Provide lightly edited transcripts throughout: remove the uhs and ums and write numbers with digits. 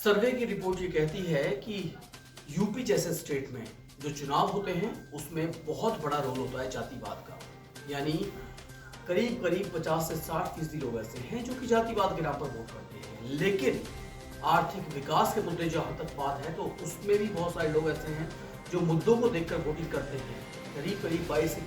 सर्वे की रिपोर्ट ये कहती है कि यूपी जैसे स्टेट में जो चुनाव होते हैं उसमें बहुत बड़ा रोल होता है जातिवाद का। यानी करीब करीब 50 से 60% लोग ऐसे हैं जो कि जातिवाद के नाम पर वोट करते हैं। लेकिन आर्थिक विकास के मुद्दे जहां तक बात है तो उसमें भी बहुत सारे लोग ऐसे हैं जो मुद्दों को देखकर वोटिंग करते हैं। करीब करीब 22 से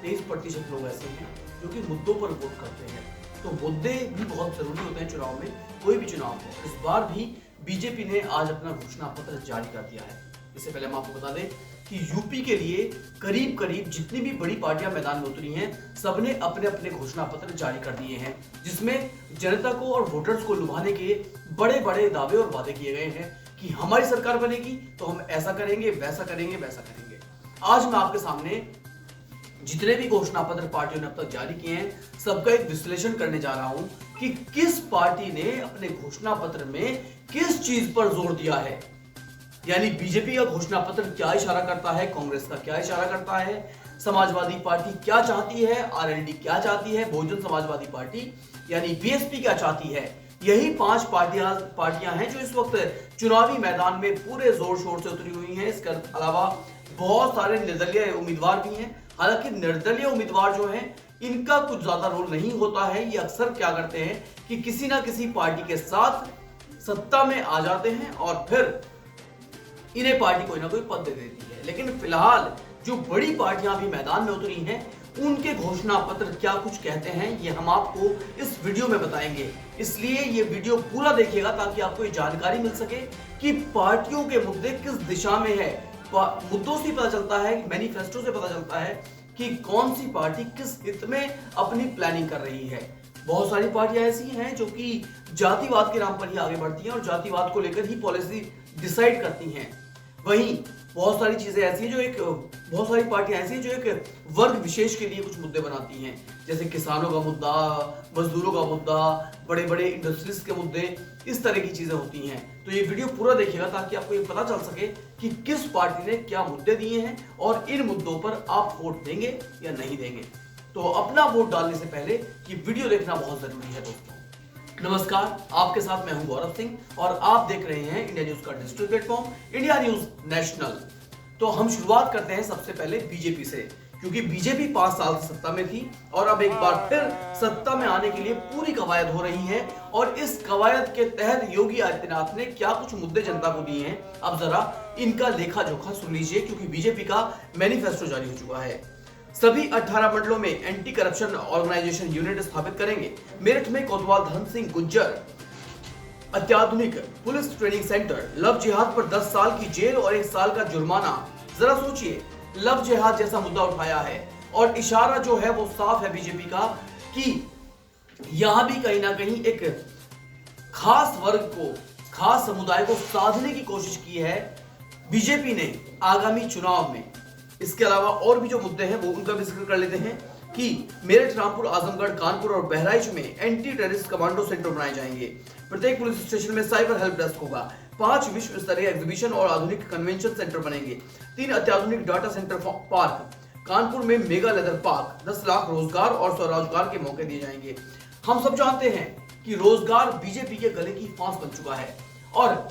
23% लोग ऐसे हैं जो कि मुद्दों पर वोट करते हैं। तो मुद्दे भी बहुत जरूरी होते हैं चुनाव में, कोई भी चुनाव हो। इस बार भी बीजेपी ने आज अपना घोषणा पत्र जारी कर दिया है। इससे पहले हम आपको बता दें कि यूपी के लिए करीब करीब जितनी भी बड़ी पार्टियां मैदान में उतरी हैं, सबने अपने अपने घोषणा पत्र जारी कर दिए हैं, जिसमें जनता को और वोटर्स को लुभाने के बड़े बड़े दावे और वादे किए गए हैं कि हमारी सरकार बनेगी तो हम ऐसा करेंगे, वैसा करेंगे, वैसा करेंगे। आज मैं आपके सामने जितने भी घोषणा पत्र पार्टियों ने अब तक जारी किए हैं सबका एक विश्लेषण करने जा रहा हूं कि किस पार्टी ने अपने घोषणा पत्र में किस चीज पर जोर दिया है। यानी बीजेपी का घोषणा पत्र क्या इशारा करता है, कांग्रेस का क्या इशारा करता है, समाजवादी पार्टी क्या चाहती है, आरएलडी क्या चाहती है, बहुजन समाजवादी पार्टी यानी बीएसपी क्या चाहती है। यही 5 पार्टियां हैं जो इस वक्त चुनावी मैदान में पूरे जोर शोर से उतरी हुई हैं। इसके अलावा बहुत सारे निर्दलीय उम्मीदवार भी हैं। हालांकि निर्दलीय उम्मीदवार जो हैं इनका कुछ ज्यादा रोल नहीं होता है। ये अक्सर क्या करते हैं कि किसी ना किसी पार्टी के साथ सत्ता में आ जाते हैं और फिर इन्हें पार्टी कोई ना कोई पद दे देती है। लेकिन फिलहाल जो बड़ी पार्टियां भी मैदान में उतरी हैं उनके घोषणा पत्र क्या कुछ कहते हैं ये हम आपको इस वीडियो में बताएंगे। इसलिए ये वीडियो पूरा देखिएगा ताकि आपको ये जानकारी मिल सके कि पार्टियों के मुद्दे किस दिशा में है। मुद्दों से पता चलता है, मैनिफेस्टो से पता चलता है कि कौन सी पार्टी किस हित में अपनी प्लानिंग कर रही है। बहुत सारी पार्टियां ऐसी हैं जो कि जातिवाद के नाम पर ही आगे बढ़ती हैं और जातिवाद को लेकर ही पॉलिसी डिसाइड करती हैं। वहीं बहुत सारी चीजें ऐसी हैं बहुत सारी पार्टियां ऐसी हैं जो एक वर्ग विशेष के लिए कुछ मुद्दे बनाती हैं, जैसे किसानों का मुद्दा, मजदूरों का मुद्दा, बड़े बड़े इंडस्ट्रीज के मुद्दे, इस तरह की चीजें होती हैं। तो ये वीडियो पूरा देखिएगा ताकि आपको ये पता चल सके कि किस पार्टी ने क्या मुद्दे दिए हैं और इन मुद्दों पर आप वोट देंगे या नहीं देंगे। तो अपना वोट डालने से पहले ये वीडियो देखना बहुत जरूरी है दोस्तों। नमस्कार, आपके साथ मैं हूं गौरव सिंह और आप देख रहे हैं इंडिया न्यूज का digital platform India news national. तो हम शुरुआत करते हैं सबसे पहले बीजेपी से, क्योंकि बीजेपी 5 साल से सत्ता में थी और अब एक बार फिर सत्ता में आने के लिए पूरी कवायद हो रही है। और इस कवायद के तहत योगी आदित्यनाथ ने क्या कुछ मुद्दे जनता को दिए हैं, अब जरा इनका लेखा जोखा सुन लीजिए, क्योंकि बीजेपी का मैनिफेस्टो जारी हो चुका है। सभी 18 मंडलों में एंटी करप्शन ऑर्गेनाइजेशन यूनिट स्थापित करेंगे। मेरठ में कोतवाल धन सिंह गुज्जर अत्याधुनिक पुलिस ट्रेनिंग सेंटर। लव जिहाद पर 10 साल की जेल और 1 साल का जुर्माना। जरा सोचिए, लव जिहाद जैसा मुद्दा उठाया है और इशारा जो है वो साफ है बीजेपी का कि यहां भी कहीं ना कहीं एक खास वर्ग को, खास समुदाय को साधने की कोशिश की है बीजेपी ने आगामी चुनाव में। इसके अलावा और भी जो मुद्दे हैं वो उनका भी जिक्र कर लेते हैं कि मेरठ, रामपुर, आजमगढ़, कानपुर और बहराइच में एंटी टेररिस्ट कमांडो सेंटर बनाए जाएंगे। प्रत्येक पुलिस स्टेशन में साइबर हेल्प डेस्क होगा। 5 विश्व स्तरीय एग्जीबिशन और आधुनिक कन्वेंशन सेंटर बनेंगे। 3 अत्याधुनिक डाटा सेंटर पार्क। कानपुर में मेगा लेदर पार्क। 10 लाख रोजगार और स्वरोजगार के मौके दिए जाएंगे। हम सब जानते हैं कि रोजगार बीजेपी के गले की फांस बन चुका है और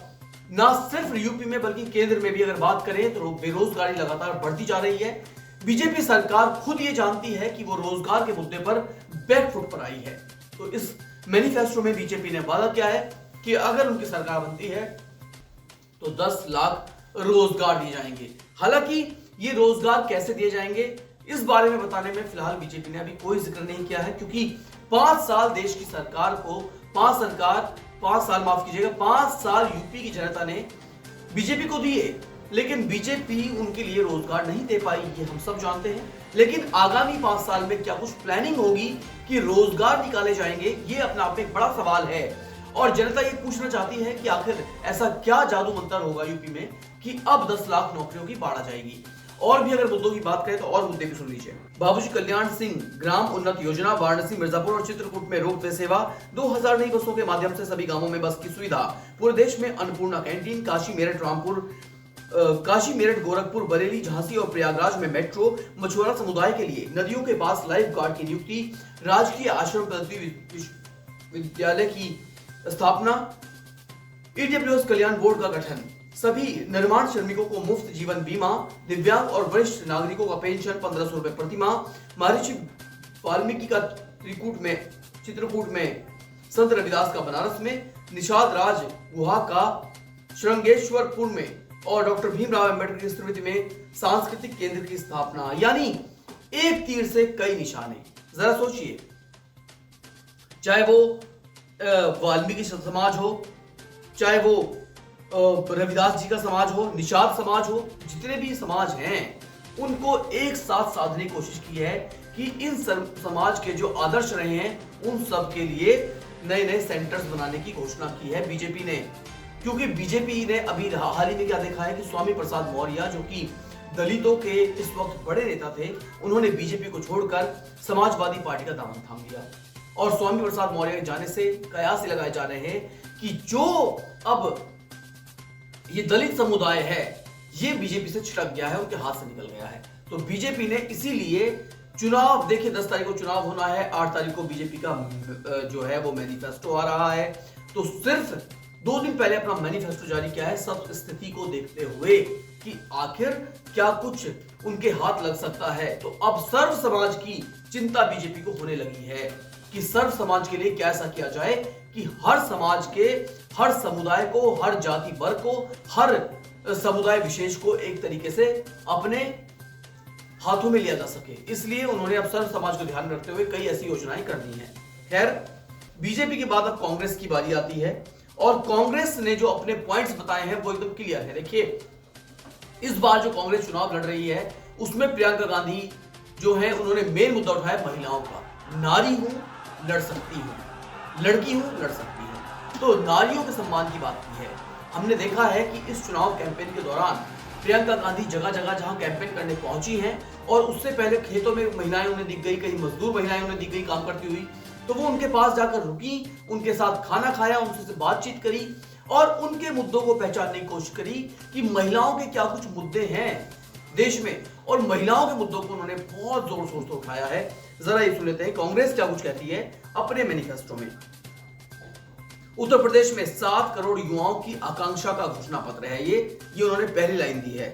ना सिर्फ यूपी में बल्कि केंद्र में भी अगर बात करें तो बेरोजगारी लगातार बढ़ती जा रही है। बीजेपी सरकार खुद ये जानती है कि वो रोजगार के मुद्दे पर बैकफुट पर आई है। तो इस मैनिफेस्टो में बीजेपी ने वादा किया है कि अगर उनकी सरकार बनती है तो 10 लाख रोजगार दिए जाएंगे। हालांकि ये रोजगार कैसे दिए जाएंगे इस बारे में बताने में फिलहाल बीजेपी ने अभी कोई जिक्र नहीं किया है, क्योंकि 5 साल देश की सरकार को 5 साल यूपी की जनता ने बीजेपी को दिए, लेकिन बीजेपी उनके लिए रोजगार नहीं दे पाई, ये हम सब जानते हैं। लेकिन आगामी 5 साल में क्या कुछ प्लानिंग होगी कि रोजगार निकाले जाएंगे, ये अपने आप में एक बड़ा सवाल है। और जनता ये पूछना चाहती है कि आखिर ऐसा क्या जादू मंत्र होगा यूपी में कि अब 10 लाख नौकरियों की बाढ़ आ जाएगी। और भी अगर मुद्दों की बात करें तो और मुद्दे भी सुन लीजिए। बाबूजी कल्याण सिंह ग्राम उन्नत योजना। वाराणसी, मिर्जापुर और चित्रकूट में रोपवे सेवा। 2000 नई बसों के माध्यम से सभी गांवों में बस की सुविधा। पूरे देश में अन्नपूर्णा कैंटीन। काशी, मेरठ, गोरखपुर, बरेली, झांसी और प्रयागराज में मेट्रो। मछुआरा समुदाय के लिए नदियों के पास लाइफ गार्ड की नियुक्ति। राजकीय आश्रम पद्धति विद्यालय की स्थापना। ईडब्ल्यूएस कल्याण बोर्ड का गठन, सभी निर्माण श्रमिकों को मुफ्त जीवन बीमा, दिव्यांग और वरिष्ठ नागरिकों का पेंशन 1500 रुपए प्रति माह, महर्षि वाल्मीकि का चित्रकूट में, संत रविदास का बनारस में, निषाद राज गुहा का श्रृंगेश्वरपुर में और डॉक्टर भीमराव अंबेडकर की स्मृति में सांस्कृतिक केंद्र की स्थापना। यानी एक तीर से कई निशाने। जरा सोचिए, चाहे वो वाल्मीकि समाज हो, चाहे वो रविदास जी का समाज हो, निषाद समाज हो, जितने भी समाज हैं उनको एक साथ साधने की कोशिश की है कि इन समाज के जो आदर्श रहे हैं उन सब के लिए नए नए सेंटर्स बनाने की घोषणा की है बीजेपी ने। क्योंकि बीजेपी ने अभी हाल ही में क्या देखा है कि स्वामी प्रसाद मौर्य, जो कि दलितों के इस वक्त बड़े नेता थे, उन्होंने बीजेपी को छोड़कर समाजवादी पार्टी का दामन थाम लिया और स्वामी प्रसाद मौर्य के जाने से कयास लगाए जा रहे हैं कि जो अब ये दलित समुदाय है ये बीजेपी से छिटक गया है, उनके हाथ से निकल गया है। तो बीजेपी ने इसीलिए चुनाव, देखिए 10 तारीख को चुनाव होना है, 8 तारीख को बीजेपी का जो है वो मैनिफेस्टो आ रहा है। तो सिर्फ 2 दिन पहले अपना मैनिफेस्टो जारी किया है, सब स्थिति को देखते हुए कि आखिर क्या कुछ उनके हाथ लग सकता है। तो अब सर्व समाज की चिंता बीजेपी को होने लगी है कि सर्व समाज के लिए क्या ऐसा किया जाए कि हर समाज के, हर समुदाय को, हर जाति वर्ग को, हर समुदाय विशेष को एक तरीके से अपने हाथों में लिया जा सके। इसलिए उन्होंने अब सर्व समाज को ध्यान रखते हुए कई ऐसी योजनाएं कर दी हैं। खैर, बीजेपी के बाद अब कांग्रेस की बारी आती है और कांग्रेस ने जो अपने पॉइंट्स बताए हैं वो एकदम क्लियर है। देखिए, इस बार जो कांग्रेस चुनाव लड़ रही है उसमें प्रियंका गांधी जो है उन्होंने मेन मुद्दा उठाया महिलाओं का। नारी हूं, लड़ सकती हूं, लड़की हूं, लड़ सकती हूं। तो नारियों के सम्मान की बात की है। हमने देखा है कि इस चुनाव कैंपेन के दौरान प्रियंका गांधी जगह जगह जहां कैंपेन करने पहुंची हैं और उससे पहले खेतों में महिलाएं उन्हें दिख गई, कहीं मजदूर महिलाएं उन्हें दिख गई काम करती हुई, तो वो उनके पास जाकर रुकी, उनके साथ खाना खाया, उनसे बातचीत करी और उनके मुद्दों को पहचानने की कोशिश करी कि महिलाओं के क्या कुछ मुद्दे हैं देश में, और महिलाओं के मुद्दों को उन्होंने बहुत जोर शोर से उठाया है। जरा ये सुन लेते हैं कांग्रेस क्या कुछ कहती है अपने मैनिफेस्टो में। उत्तर प्रदेश में 7 करोड़ युवाओं की आकांक्षा का घोषणा पत्र है ये उन्होंने पहली लाइन दी है।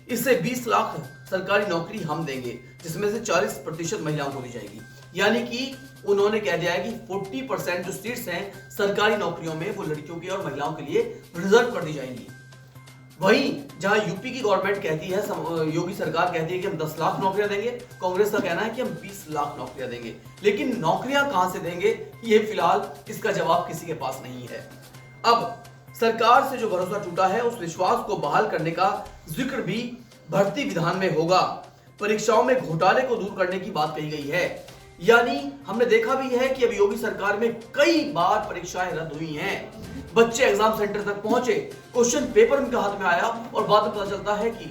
इससे 20 लाख सरकारी नौकरी हम देंगे, जिसमें से 40% महिलाओं को दी जाएगी। यानी कि उन्होंने कह दिया है कि 40% जो सीट्स हैं सरकारी नौकरियों में वो लड़कियों की और महिलाओं के लिए रिजर्व कर दी जाएंगी। वहीं जहां यूपी की गवर्नमेंट कहती है, योगी सरकार कहती है कि हम 10 लाख नौकरियां देंगे, कांग्रेस का कहना है कि हम 20 लाख नौकरियां देंगे। लेकिन नौकरियां कहां से देंगे ये फिलहाल इसका जवाब किसी के पास नहीं है। अब सरकार से जो भरोसा टूटा है उस विश्वास को बहाल करने का जिक्र भी भर्ती विधान में होगा। परीक्षाओं में घोटाले को दूर करने की बात कही गई है। यानी हमने देखा भी है कि अब योगी सरकार में कई बार परीक्षाएं रद्द हुई हैं। बच्चे एग्जाम सेंटर तक पहुंचे, क्वेश्चन पेपर उनके हाथ में आया और बाद में पता चलता है कि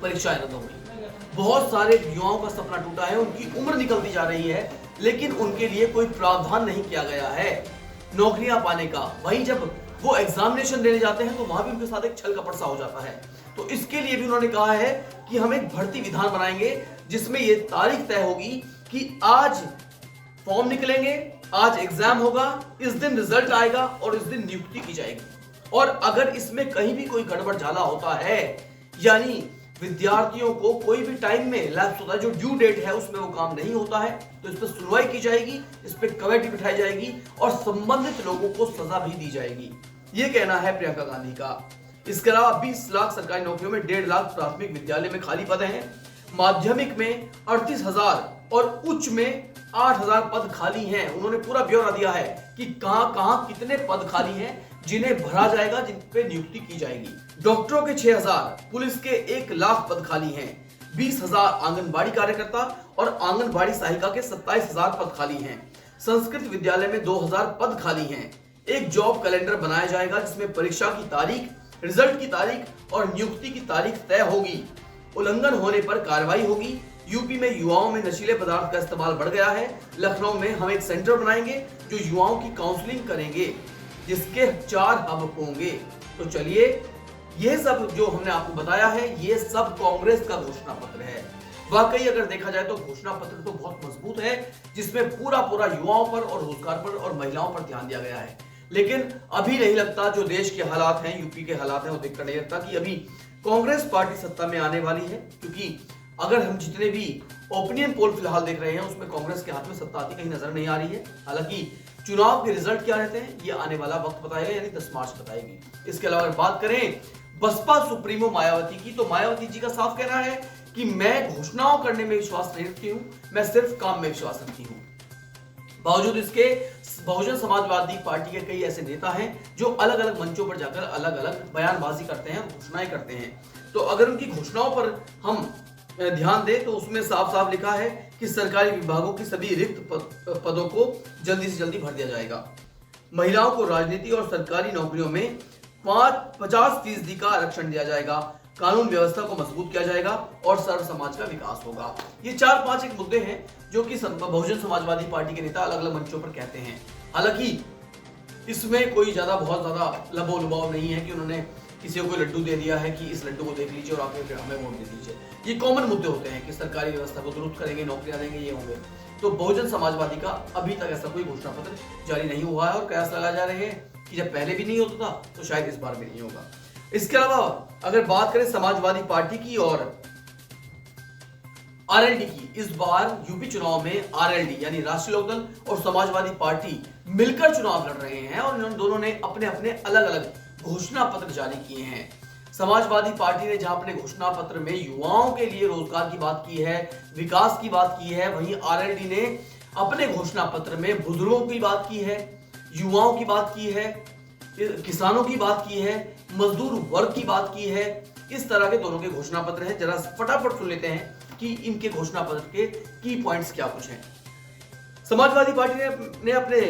परीक्षाएं रद्द हो गई। बहुत सारे युवाओं का सपना टूटा है, उनकी उम्र निकलती जा रही है, लेकिन उनके लिए कोई प्रावधान नहीं किया गया है नौकरियां पाने का। वहीं जब वो एग्जामिनेशन देने जाते हैं तो वहां भी उनके साथ एक छल कपट सा हो जाता है। तो इसके लिए भी उन्होंने कहा है कि हम एक भर्ती विधान बनाएंगे जिसमें यह तारीख तय होगी कि आज फॉर्म निकलेंगे, आज एग्जाम होगा, इस दिन रिजल्ट आएगा और इस दिन नियुक्ति की जाएगी। और अगर इसमें कहीं भी कोई गड़बड़ झाला होता है, यानी विद्यार्थियों को कोई भी टाइम में लैप्स होता है, जो ड्यू डेट है उसमें वो काम नहीं होता है, तो इस पर सुनवाई की जाएगी, इस पर कमेटी बिठाई जाएगी और संबंधित लोगों को सजा भी दी जाएगी। ये कहना है प्रियंका गांधी का। इसके अलावा 20 लाख सरकारी नौकरियों में 1.5 लाख प्राथमिक विद्यालय में खाली पद हैं, माध्यमिक में 38,000 और उच्च में 8,000 पद खाली हैं। उन्होंने पूरा ब्यौरा दिया है कि कहां कितने पद खाली हैं जिन्हें भरा जाएगा, जिन पे नियुक्ति की जाएगी। डॉक्टरों के 6,000, पुलिस के 1 लाख पद खाली हैं, 20,000 आंगनबाड़ी कार्यकर्ता और आंगनबाड़ी सहायिका के 27,000 पद खाली हैं। संस्कृत विद्यालय में 2,000 पद खाली हैं। एक जॉब कैलेंडर बनाया जाएगा जिसमें परीक्षा की तारीख, रिजल्ट की तारीख और नियुक्ति की तारीख तय होगी। उल्लंघन होने पर कार्रवाई होगी। यूपी में युवाओं में नशीले पदार्थ का इस्तेमाल बढ़ गया है। लखनऊ में हम एक सेंटर बनाएंगे जो युवाओं की काउंसलिंग करेंगे, जिसके 4 हब होंगे। तो चलिए, ये सब जो हमने आपको बताया है ये सब कांग्रेस का घोषणा पत्र है। वाकई अगर देखा जाए तो घोषणा पत्र तो बहुत मजबूत है, जिसमें पूरा युवाओं पर और रोजगार पर और महिलाओं पर ध्यान दिया गया है। लेकिन अभी नहीं लगता, जो देश के हालात हैं, यूपी के हालात हैं, वो देखकर नहीं लगता कि अभी कांग्रेस पार्टी सत्ता में आने वाली है। क्योंकि अगर हम जितने भी ओपिनियन पोल फिलहाल देख रहे हैं उसमें कांग्रेस के हाथ में सत्ता आती कहीं नजर नहीं आ रही है। हालांकि चुनाव के रिजल्ट क्या रहते हैं ये आने वाला वक्त बताएगा, यानी 10 मार्च बताएगी। इसके अलावा बात करें बसपा सुप्रीमो मायावती की, तो मायावती जी का साफ कहना है कि मैं घोषणाओं करने में विश्वास नहीं रखती हूं, मैं सिर्फ काम में विश्वास रखती हूं। बावजूद इसके बहुजन समाजवादी पार्टी के कई ऐसे नेता हैं जो अलग अलग मंचों पर जाकर अलग अलग बयानबाजी करते हैं, घोषणाएं करते हैं। तो अगर उनकी घोषणाओं पर हम ध्यान दें तो उसमें साफ साफ लिखा है कि सरकारी विभागों की सभी रिक्त पदों को जल्दी से जल्दी भर दिया जाएगा। महिलाओं को राजनीति और सरकारी नौकरियों में 50% का आरक्षण दिया जाएगा। कानून व्यवस्था को मजबूत किया जाएगा और सर्व समाज का विकास होगा। ये 4-5 एक मुद्दे हैं जो कि बहुजन समाजवादी पार्टी के नेता अलग अलग मंचों पर कहते हैं। हालांकि इसमें कोई बहुत ज्यादा लबो लुभाव नहीं है कि उन्होंने किसी को लड्डू दे दिया है कि इस लड्डू को देख लीजिए और आप फिर हमें वोट दे दीजिए। ये कॉमन मुद्दे होते हैं कि सरकारी व्यवस्था को दुरुस्त करेंगे, नौकरियां देंगे, ये होंगे। तो बहुजन समाजवादी का अभी तक ऐसा कोई घोषणा पत्र जारी नहीं हुआ है और कयास लगाए जा रहे हैं कि जब पहले भी नहीं होता था तो शायद इस बार भी नहीं होगा। इसके अलावा अगर बात करें समाजवादी पार्टी की और आरएलडी की, इस बार यूपी चुनाव में आरएलडी यानी राष्ट्रीय लोकदल और समाजवादी पार्टी मिलकर चुनाव लड़ रहे हैं और इन दोनों ने अपने अपने अलग अलग घोषणा पत्र जारी किए हैं। समाजवादी पार्टी ने जहां अपने घोषणा पत्र में युवाओं के लिए रोजगार की बात की है, विकास की बात की है, वहीं आरएलडी ने अपने घोषणा पत्र में बुजुर्गों की बात की है, युवाओं की बात की है, किसानों की बात की है, मजदूर वर्ग की बात की है। इस तरह के दोनों के घोषणा पत्र हैं। जरा फटाफट सुन लेते हैं कि इनके घोषणा पत्र के की पॉइंट्स क्या कुछ हैं। समाजवादी पार्टी ने अपने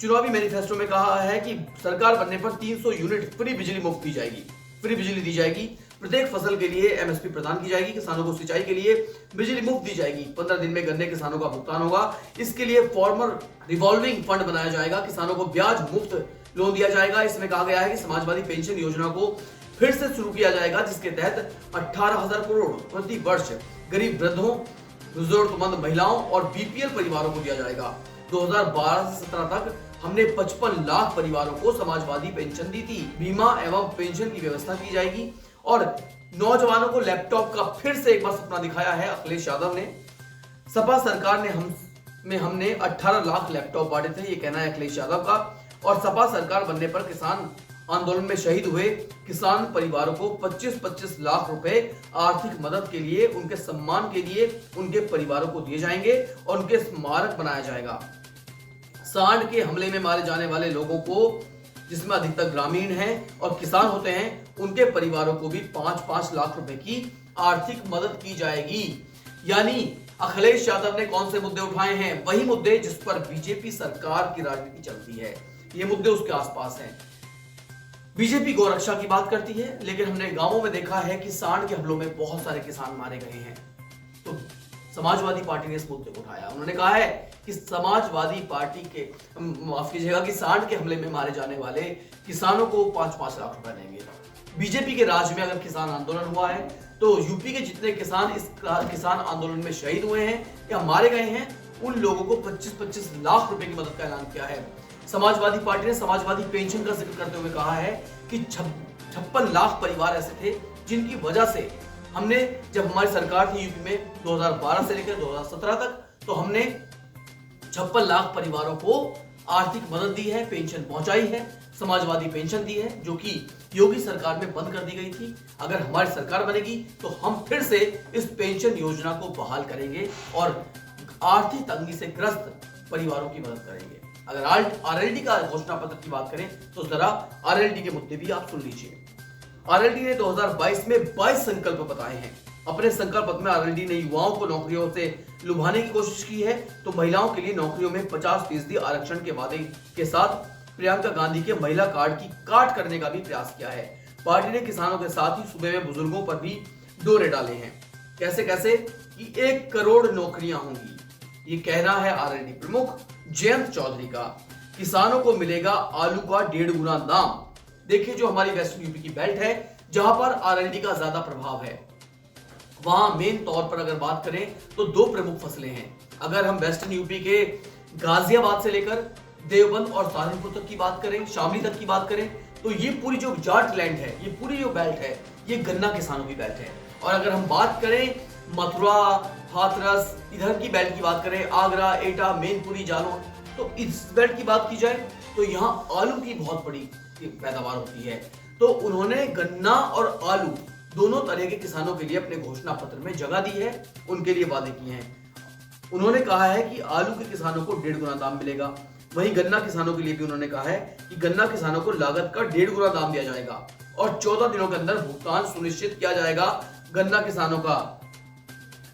चुनावी मैनिफेस्टो में कहा है कि सरकार बनने पर 300 यूनिट फ्री बिजली मुफ्त दी जाएगी, फ्री बिजली दी जाएगी। प्रत्येक फसल के लिए एमएसपी प्रदान की जाएगी। किसानों को सिंचाई के लिए बिजली मुफ्त दी जाएगी। 15 दिन में गन्ने किसानों का भुगतान होगा। इसके लिए फार्मर रिवॉल्विंग फंड बनाया जाएगा। किसानों को ब्याज मुफ्त लोन दिया जाएगा। इसमें कहा गया है कि समाजवादी पेंशन योजना को फिर से शुरू किया जाएगा, जिसके तहत 18,000 करोड़ प्रति वर्ष गरीब वृद्धों, जरूरतमंद महिलाओं और बीपीएल परिवारों को दिया जाएगा। 2012 से 17 तक हमने 55 लाख परिवारों को समाजवादी पेंशन दी थी। बीमा एवं पेंशन की व्यवस्था की जाएगी और नौजवानों को लैपटॉप का फिर से एक बार सपना दिखाया है अखिलेश यादव ने। सपा सरकार ने हमने 18 लाख लैपटॉप बांटे थे, ये कहना है अखिलेश यादव का। और सपा सरकार बनने पर किसान आंदोलन में शहीद हुए किसान परिवारों को 25-25 लाख रुपए आर्थिक मदद के लिए, उनके सम्मान के लिए उनके परिवारों को दिए जाएंगे और उनके स्मारक बनाया जाएगा। सांड के हमले में मारे जाने वाले लोगों को, जिसमें अधिकतर ग्रामीण हैं और किसान होते हैं, उनके परिवारों को भी 5-5 लाख रुपए की आर्थिक मदद की जाएगी। यानी अखिलेश यादव ने कौन से मुद्दे उठाए हैं? वही मुद्दे जिस पर बीजेपी सरकार की राजनीति चलती है। ये मुद्दे उसके आसपास हैं। बीजेपी गौरक्षा की बात करती है, लेकिन हमने गांवों में देखा है कि सांड के हमलों में बहुत सारे किसान मारे गए हैं। तो समाजवादी पार्टी ने इस मुद्दे को उठाया। उन्होंने कहा है कि समाजवादी पार्टी के, माफ कीजिएगा, कि सांड के हमले में मारे जाने वाले किसानों को 5-5 लाख रुपए देंगे। बीजेपी के राज में अगर किसान आंदोलन हुआ है तो यूपी के जितने किसान इस किसान आंदोलन में शहीद हुए हैं या मारे गए हैं, उन लोगों को 25-25 लाख रुपए की मदद का ऐलान किया है। समाजवादी पार्टी ने समाजवादी पेंशन का जिक्र करते हुए कहा है कि 56 लाख परिवार ऐसे थे जिनकी वजह से हमने, जब हमारी सरकार थी यूपी में 2012 से लेकर 2017 तक, तो हमने 56 लाख परिवारों को आर्थिक मदद दी है, पेंशन पहुंचाई है, समाजवादी पेंशन दी है, जो कि योगी सरकार में बंद कर दी गई थी। अगर हमारी सरकार बनेगी तो हम फिर से इस पेंशन योजना को बहाल करेंगे और आर्थिक तंगी से ग्रस्त परिवारों की मदद करेंगे। अगर आरएलडी का घोषणा पत्र की बात करें तो जरा आरएलडी के मुद्दे भी आप सुन लीजिए। आरएलडी ने 2022 में 22 संकल्प बताए हैं। अपने संकल्प पत्र में आरएलडी ने युवाओं को नौकरियों से लुभाने की कोशिश की है। तो महिलाओं के लिए नौकरियों में 50% आरक्षण के वादे के साथ प्रियंका गांधी के महिला कार्ड की काट करने का भी प्रयास किया है। पार्टी ने किसानों के साथ ही सूबे में बुजुर्गों पर भी डोरे डाले हैं। कैसे कैसे कि 1 करोड़ नौकरियां होंगी, ये कहना है आरएलडी प्रमुख जयंत चौधरी का। किसानों को मिलेगा आलू का 1.5 गुना दाम। देखिए, जो हमारी वेस्टर्न यूपी की बेल्ट है, जहां पर आरएलडी का ज्यादा प्रभाव है, वहां मेन तौर पर अगर बात करें तो 2 प्रमुख फसलें हैं। अगर हम वेस्टर्न यूपी के गाजियाबाद से लेकर देवबंद और सहारनपुर तक की बात करें, शामली तक की बात करें, तो ये पूरी जो जाट लैंड है, ये पूरी जो बेल्ट है, ये गन्ना किसानों की बेल्ट है। और अगर हम बात करें मथुरा, हाथरस, इधर की बेल्ट की बात करें, आगरा, एटा, मैनपुरी, जालौन, तो इस बेल्ट की बात की जाए तो यहाँ आलू की बहुत बड़ी पैदावार होती है। तो उन्होंने गन्ना और आलू दोनों तरह के किसानों के लिए अपने घोषणा पत्र में जगह दी है, उनके लिए वादे किए हैं। उन्होंने कहा है कि आलू के किसानों को 1.5 गुना दाम मिलेगा। वहीं गन्ना किसानों के लिए भी उन्होंने कहा है कि गन्ना किसानों को लागत का 1.5 गुना दाम दिया जाएगा और 14 दिनों के अंदर भुगतान सुनिश्चित किया जाएगा। गन्ना किसानों का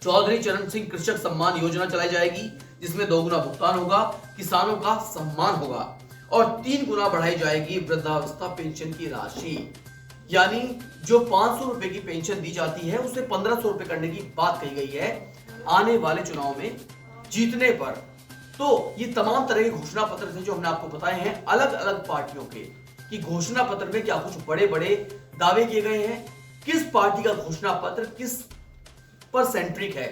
चौधरी चरण सिंह कृषक सम्मान योजना चलाई जाएगी, जिसमें 2 गुना भुगतान होगा, किसानों का सम्मान होगा और 3 गुना बढ़ाई जाएगी वृद्धावस्था पेंशन की राशि। यानी जो 500 रुपए की पेंशन दी जाती है उसे 1500 रुपए करने की बात कही गई है आने वाले चुनाव में जीतने पर। तो ये तमाम तरह के घोषणा पत्र थे जो हमने आपको बताए हैं अलग अलग पार्टियों के, कि घोषणा पत्र में क्या कुछ बड़े बड़े दावे किए गए हैं, किस पार्टी का घोषणा पत्र किस पर सेंट्रिक है,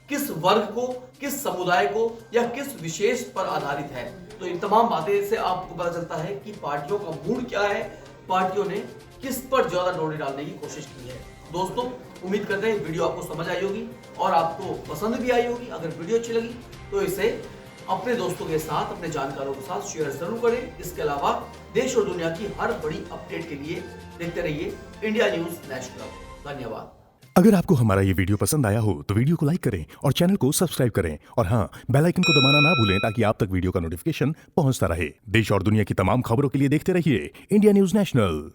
किस वर्ग को, किस समुदाय को या किस विशेष पर आधारित है। तो इन तमाम बातें से आपको पता चलता है कि पार्टियों का मूड क्या है, पार्टियों ने किस पर ज्यादा डोरी डालने की कोशिश की है। दोस्तों, उम्मीद करते हैं वीडियो आपको समझ आई होगी और आपको पसंद भी आई होगी। अगर वीडियो अच्छी लगी तो इसे अपने दोस्तों के साथ, अपने जानकारों के साथ शेयर जरूर करें। इसके अलावा देश और दुनिया की हर बड़ी अपडेट के लिए देखते रहिए इंडिया न्यूज नेशनल। धन्यवाद। अगर आपको हमारा ये वीडियो पसंद आया हो तो वीडियो को लाइक करें और चैनल को सब्सक्राइब करें और हाँ, बेल आइकन को दबाना ना भूलें ताकि आप तक वीडियो का नोटिफिकेशन पहुंचता रहे। देश और दुनिया की तमाम खबरों के लिए देखते रहिए इंडिया न्यूज नेशनल।